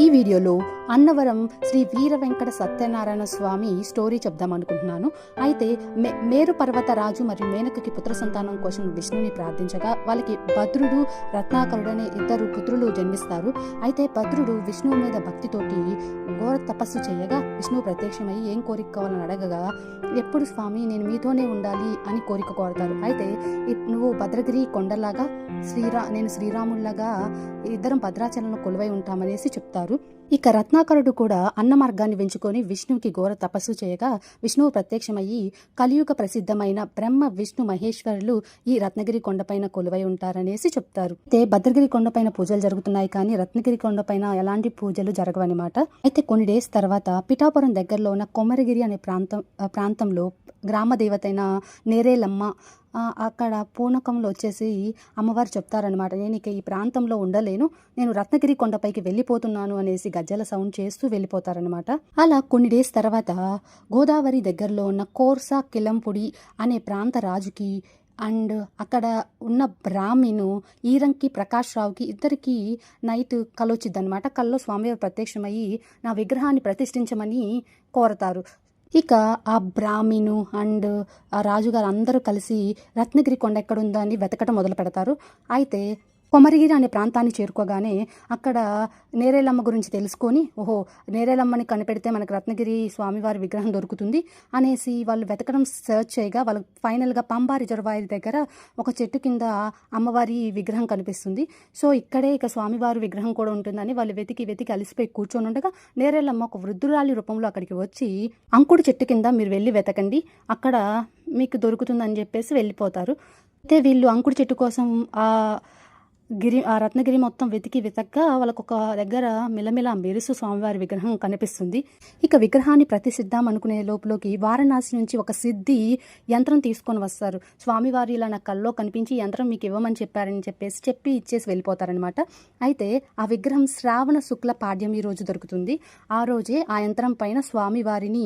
ఈ వీడియోలో అన్నవరం శ్రీ వీర వెంకట సత్యనారాయణ స్వామి స్టోరీ చెప్దాం అనుకుంటున్నాను. అయితే మేరు పర్వత రాజు మరియు మేనకకి పుత్ర సంతానం కోసం విష్ణుని ప్రార్థించగా వాళ్ళకి భద్రుడు రత్నాకరుడు అనే ఇద్దరు పుత్రులు జన్మిస్తారు. అయితే భద్రుడు విష్ణువు మీద భక్తితోటి ఘోర తపస్సు చేయగా విష్ణువు ప్రత్యక్షమై ఏం కోరిక కావాలని అడగగా, ఎప్పుడు స్వామి నేను మీతోనే ఉండాలి అని కోరిక కోరతారు. అయితే నువ్వు భద్రగిరి కొండలాగా నేను శ్రీరాముల్లాగా ఇద్దరం భద్రాచలంలో కొలువై ఉంటామనేసి చెప్తారు. ఇక రత్నాకరుడు కూడా అన్న మార్గాన్ని వెంచుకొని విష్ణువుకి ఘోర తపస్సు చేయగా విష్ణువు ప్రత్యక్షమయ్యి కలియుగ ప్రసిద్ధమైన బ్రహ్మ విష్ణు మహేశ్వరులు ఈ రత్నగిరి కొండపైన కొలువై ఉంటారనేసి చెప్తారు. అయితే భద్రగిరి కొండపైన పూజలు జరుగుతున్నాయి, కానీ రత్నగిరి కొండపైన ఎలాంటి పూజలు జరగవన్నమాట. అయితే కొన్ని డేస్ తర్వాత పిఠాపురం దగ్గరలో ఉన్న కొమరగిరి అనే ప్రాంతంలో గ్రామ దేవతైన నేరేలమ్మ అక్కడ పూనకంలో వచ్చేసి అమ్మవారు చెప్తారనమాట, నేను ఇక ఈ ప్రాంతంలో ఉండలేను, నేను రత్నగిరి కొండపైకి వెళ్ళిపోతున్నాను అనేసి గజ్జల సౌండ్ చేస్తూ వెళ్ళిపోతారనమాట. అలా కొన్ని డేస్ తర్వాత గోదావరి దగ్గరలో ఉన్న కోర్సా కిలంపుడి అనే ప్రాంత రాజుకి అండ్ అక్కడ ఉన్న బ్రాహ్మణు ఈరంకి ప్రకాష్ రావుకి ఇద్దరికి నైట్ కలొచ్చిద్దనమాట. కల్లో స్వామివారు ప్రత్యక్షమయ్యి నా విగ్రహాన్ని ప్రతిష్ఠించమని కోరతారు. ఇక ఆ బ్రాహ్మణు అండ్ ఆ రాజుగారు అందరూ కలిసి రత్నగిరి కొండ ఎక్కడుందో అని వెతకటం మొదలు పెడతారు. అయితే కొమరగిరి అనే ప్రాంతాన్ని చేరుకోగానే అక్కడ నేరేలమ్మ గురించి తెలుసుకొని, ఓహో నేరేలమ్మని కనిపెడితే మనకు రత్నగిరి స్వామివారి విగ్రహం దొరుకుతుంది అనేసి వాళ్ళు వెతకడం సర్చ్ చేయగా వాళ్ళు ఫైనల్గా పంబా రిజర్వాయర్ దగ్గర ఒక చెట్టు కింద అమ్మవారి విగ్రహం కనిపిస్తుంది. సో ఇక్కడే ఇక స్వామివారి విగ్రహం కూడా ఉంటుందని వాళ్ళు వెతికి అలిసిపోయి కూర్చొని ఉండగా నేరేలమ్మ ఒక వృద్ధురాలి రూపంలో అక్కడికి వచ్చి, అంకుడు చెట్టు కింద మీరు వెళ్ళి వెతకండి, అక్కడ మీకు దొరుకుతుందని చెప్పేసి వెళ్ళిపోతారు. అయితే వీళ్ళు అంకుడు చెట్టు కోసం ఆ రత్నగిరి మొత్తం వెతకగా వాళ్ళకు ఒక దగ్గర మిలమిల మెరుసు స్వామివారి విగ్రహం కనిపిస్తుంది. ఇక విగ్రహాన్ని ప్రతిష్ఠిద్దాం అనుకునే లోపలికి వారణాసి నుంచి ఒక సిద్ధి యంత్రం తీసుకొని వస్తారు. స్వామివారి ఇలా నా కల్లో కనిపించి యంత్రం మీకు ఇవ్వమని చెప్పారని చెప్పి ఇచ్చేసి వెళ్ళిపోతారనమాట. అయితే ఆ విగ్రహం శ్రావణ శుక్ల పాడ్యం ఈ రోజు దొరుకుతుంది. ఆ రోజే ఆ యంత్రం పైన స్వామివారిని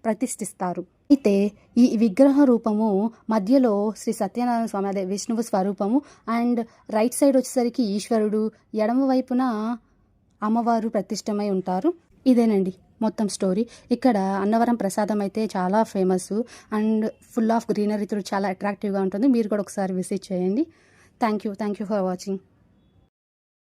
ప్రతిష్ఠిస్తారు. అయితే ఈ విగ్రహ రూపము మధ్యలో శ్రీ సత్యనారాయణ స్వామి అదే విష్ణువు స్వరూపము అండ్ రైట్ సైడ్ వచ్చేసరికి ఈశ్వరుడు, ఎడమ వైపున అమ్మవారు ప్రతిష్టమై ఉంటారు. ఇదేనండి మొత్తం స్టోరీ. ఇక్కడ అన్నవరం ప్రసాదం అయితే చాలా ఫేమస్ అండ్ ఫుల్ ఆఫ్ గ్రీనరీతో చాలా అట్రాక్టివ్గా ఉంటుంది. మీరు కూడా ఒకసారి విజిట్ చేయండి. Thank you for watching.